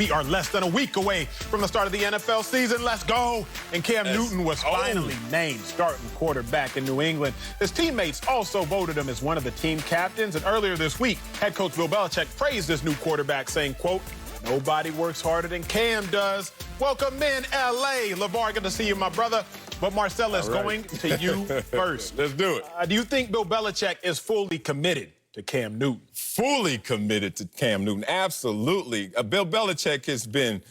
We are less than a week away from the start of the NFL season. Let's go. And Cam Newton was finally named starting quarterback in New England. His teammates also voted him as one of the team captains. And earlier this week, head coach Bill Belichick praised this new quarterback, saying, quote, "Nobody works harder than Cam does." Welcome in, L.A. LeVar, good to see you, my brother. But Marcellus, going to you first. Let's do it. Do you think Bill Belichick is fully committed to Cam Newton? Fully committed to Cam Newton, absolutely. Bill Belichick has been,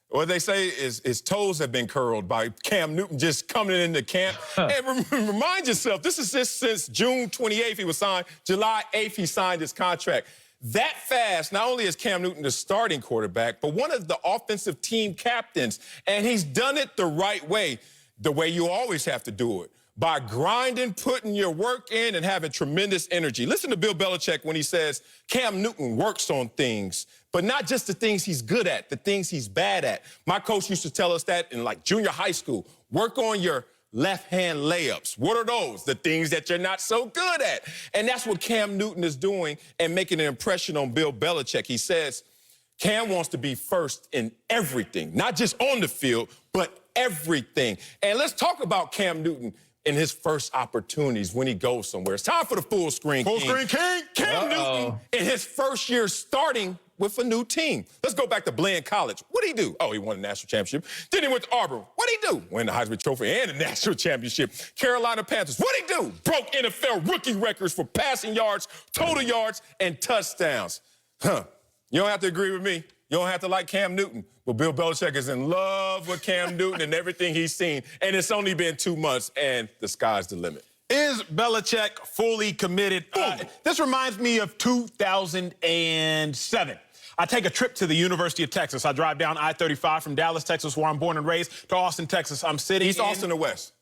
what they say is his toes have been curled by Cam Newton just coming into camp. And remind yourself, this is just since June 28th he was signed. July 8th he signed his contract. That fast, not only is Cam Newton the starting quarterback, but one of the offensive team captains. And he's done it the right way you always have to do it, by grinding, putting your work in, and having tremendous energy. Listen to Bill Belichick when he says Cam Newton works on things, but not just the things he's good at, the things he's bad at. My coach used to tell us that in like junior high school. Work on your left-hand layups. What are those? The things that you're not so good at. And that's what Cam Newton is doing and making an impression on Bill Belichick. He says Cam wants to be first in everything, not just on the field, but everything. And let's talk about Cam Newton in his first opportunities when he goes somewhere. It's time for the full screen king. Full screen king? Cam Newton in his first year starting with a new team. Let's go back to Blaine College. What'd he do? Oh, he won a national championship. Then he went to Auburn. What'd he do? Won the Heisman Trophy and a national championship. Carolina Panthers. What'd he do? Broke NFL rookie records for passing yards, total yards, and touchdowns. You don't have to agree with me. You don't have to like Cam Newton. But Bill Belichick is in love with Cam Newton and everything he's seen. And it's only been 2 months, and the sky's the limit. Is Belichick fully committed? This reminds me of 2007. I take a trip to the University of Texas. I drive down I-35 from Dallas, Texas, where I'm born and raised, to Austin, Texas. I'm sitting East Austin or West?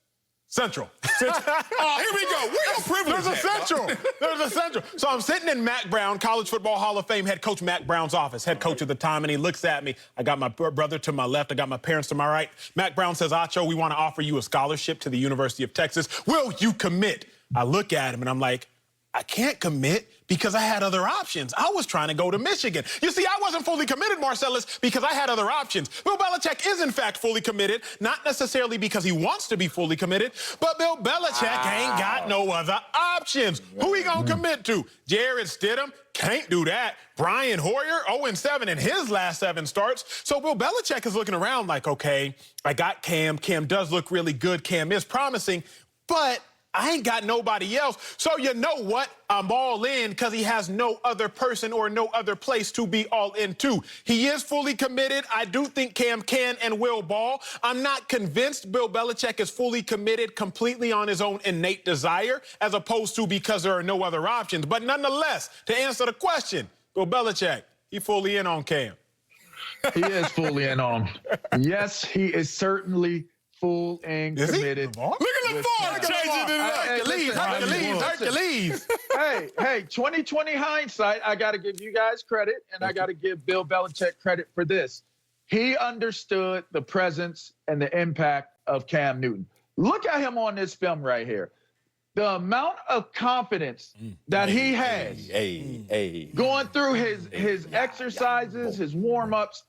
Central. Oh, here we go. We're privileged. There's a Central. There's a Central. So I'm sitting in Mack Brown, College Football Hall of Fame head coach Mack Brown's office, head coach at the time, and he looks at me. I got my brother to my left. I got my parents to my right. Mack Brown says, "Acho, we want to offer you a scholarship to the University of Texas. Will you commit?" I look at him, and I'm like, I can't commit because I had other options. I was trying to go to Michigan. You see, I wasn't fully committed, Marcellus, because I had other options. Bill Belichick is, in fact, fully committed, not necessarily because he wants to be fully committed, but Bill Belichick ain't got no other options. Who he gonna commit to? Jarrett Stidham? Can't do that. Brian Hoyer, 0-7 in his last 7 starts. So Bill Belichick is looking around like, okay, I got Cam. Cam does look really good. Cam is promising, but I ain't got nobody else. So you know what? I'm all in because he has no other person or no other place to be all into. He is fully committed. I do think Cam can and will ball. I'm not convinced Bill Belichick is fully committed completely on his own innate desire as opposed to because there are no other options. But nonetheless, to answer the question, Bill Belichick, he fully in on Cam. He is fully in on him. Yes, he is certainly full and committed. Look at LeVar changing it up. Hercules. Hey, 2020 hindsight, I got to give you guys credit, and I got to give Bill Belichick credit for this. He understood the presence and the impact of Cam Newton. Look at him on this film right here. The amount of confidence that he has going through his exercises, his warm-ups.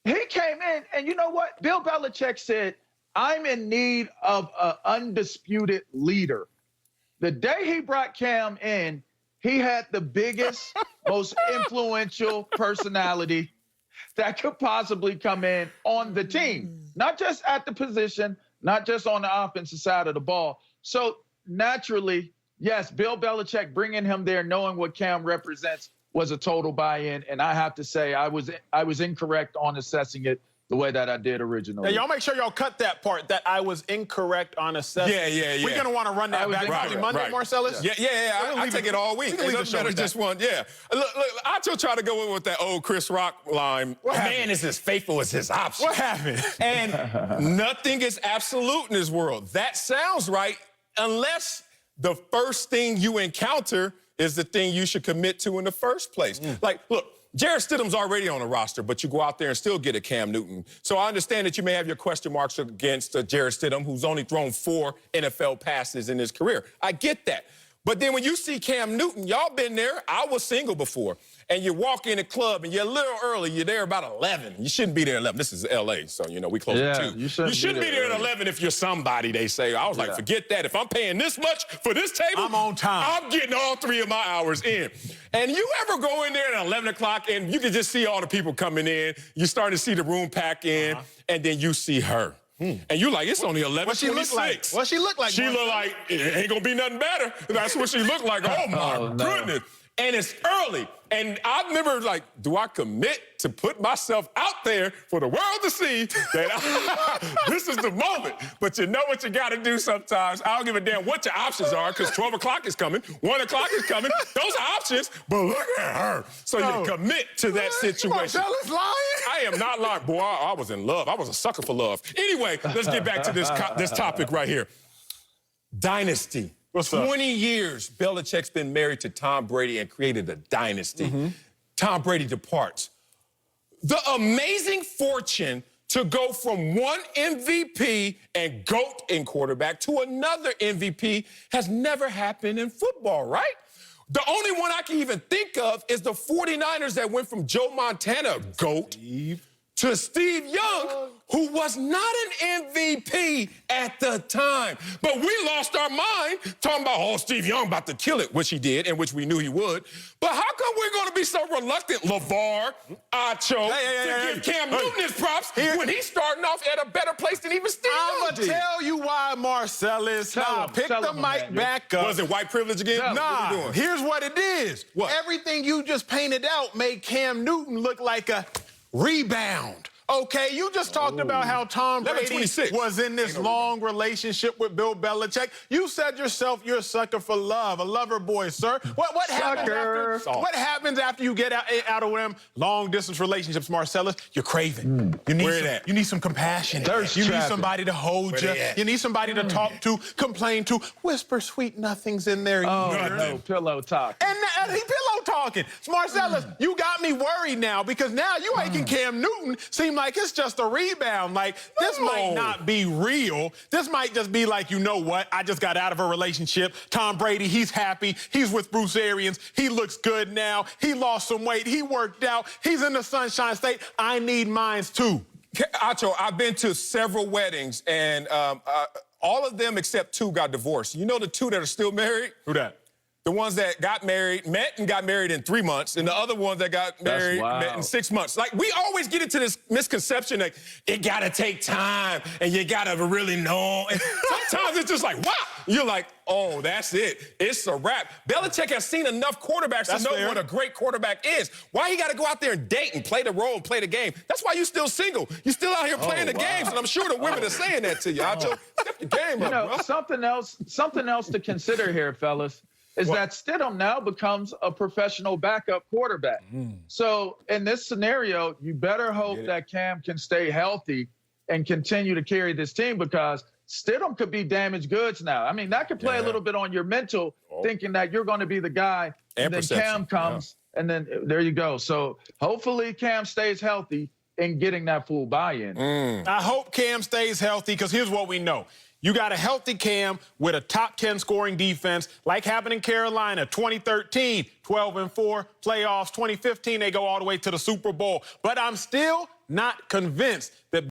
He came in, and you know what? Bill Belichick said, I'm in need of an undisputed leader. The day he brought Cam in, he had the biggest, most influential personality that could possibly come in on the team. Not just at the position, not just on the offensive side of the ball. So naturally, yes, Bill Belichick bringing him there, knowing what Cam represents, was a total buy-in. And I have to say, I was incorrect on assessing it the way that I did originally. Hey, y'all make sure y'all cut that part, that I was incorrect on assessment. Yeah. We're going to want to run that back probably Monday, Marcellus? Yeah. I take it all week. We leave the show with just one, Look, I still try to go with that old Chris Rock line. Man is as faithful as his options. What happened? And nothing is absolute in this world. That sounds right, unless the first thing you encounter is the thing you should commit to in the first place. Like, look, Jarrett Stidham's already on a roster, but you go out there and still get a Cam Newton. So I understand that you may have your question marks against Jarrett Stidham, who's only thrown 4 NFL passes in his career. I get that. But then when you see Cam Newton, y'all been there. I was single before. and you walk in the club and you're a little early, you're there about 11. You shouldn't be there at 11. This is LA, so you know we close at 2. You shouldn't be there at 11 if you're somebody, they say. I was like, forget that. If I'm paying this much for this table, I'm on time. I'm getting all 3 of my hours in. And you ever go in there at 11 o'clock and you can just see all the people coming in, you start to see the room pack in, and then you see her. And you're like, it's only 11:26. What she look like? What she look like? She look like, it ain't gonna be nothing better. That's what she looked like. Oh my goodness. And it's early. And I remember like, do I commit to put myself out there for the world to see that this is the moment? But you know what you gotta do sometimes. I don't give a damn what your options are, because 12 o'clock is coming, 1 o'clock is coming. Those are options, but look at her. So you commit to that situation. Marcellus lying? I am not lying. Boy, I was in love. I was a sucker for love. Anyway, let's get back to this topic right here. Dynasty. What's up? 20 years, Belichick's been married to Tom Brady and created a dynasty. Tom Brady departs. The amazing fortune to go from one MVP and GOAT in quarterback to another MVP has never happened in football, right? The only one I can even think of is the 49ers that went from Joe Montana, GOAT, to Steve Young, who was not an MVP at the time. But we lost our mind talking about, oh, Steve Young about to kill it, which he did, and which we knew he would. But how come we're going to be so reluctant, LeVar, Acho, to give Cam Newton his props when he's starting off at a better place than even Steve Young did? I'm going to tell you why, Marcellus. Pick the mic back up. Was it white privilege again? Nah, what are you doing? Here's what it is. What? Everything you just painted out made Cam Newton look like a rebound. Okay, you just talked about how Tom Brady was in this long relationship with Bill Belichick. You said yourself you're a sucker for love, a lover boy, sir. What happens after you get out of them long-distance relationships, Marcellus? You're craving. You need some compassion. You need somebody to hold you. You need somebody to talk to, complain to, whisper sweet nothings in their ear. No pillow talk. And he pillow talking. Marcellus, you got me worried now, because now you making Cam Newton seem like it's just a rebound. Like, this might not be real. This might just be like, you know what? I just got out of a relationship. Tom Brady, he's happy. He's with Bruce Arians. He looks good now. He lost some weight. He worked out. He's in the Sunshine State. I need mines too. Acho, I've been to several weddings, and all of them except 2 got divorced. You know the 2 that are still married? Who that? The ones that got married, met and got married in 3 months, and the other ones that got married, met in 6 months. Like, we always get into this misconception that it gotta take time and you gotta really know. And sometimes it's just like, wow. You're like, oh, that's it. It's a wrap. Belichick has seen enough quarterbacks to know what a great quarterback is. Why he gotta go out there and date and play the role and play the game? That's why you're still single. You're still out here playing the games, and I'm sure the women are saying that to you. Acho, step your game up, bro. Something else to consider here, fellas, is that Stidham now becomes a professional backup quarterback. So in this scenario, you better hope that Cam can stay healthy and continue to carry this team, because Stidham could be damaged goods now. I mean, that could play a little bit on your mental, thinking that you're going to be the guy, and then Cam comes, and then there you go. So hopefully Cam stays healthy and getting that full buy-in. I hope Cam stays healthy, because here's what we know. You got a healthy Cam with a top 10 scoring defense, like happened in Carolina, 2013, 12-4 playoffs, 2015, they go all the way to the Super Bowl. But I'm still not convinced that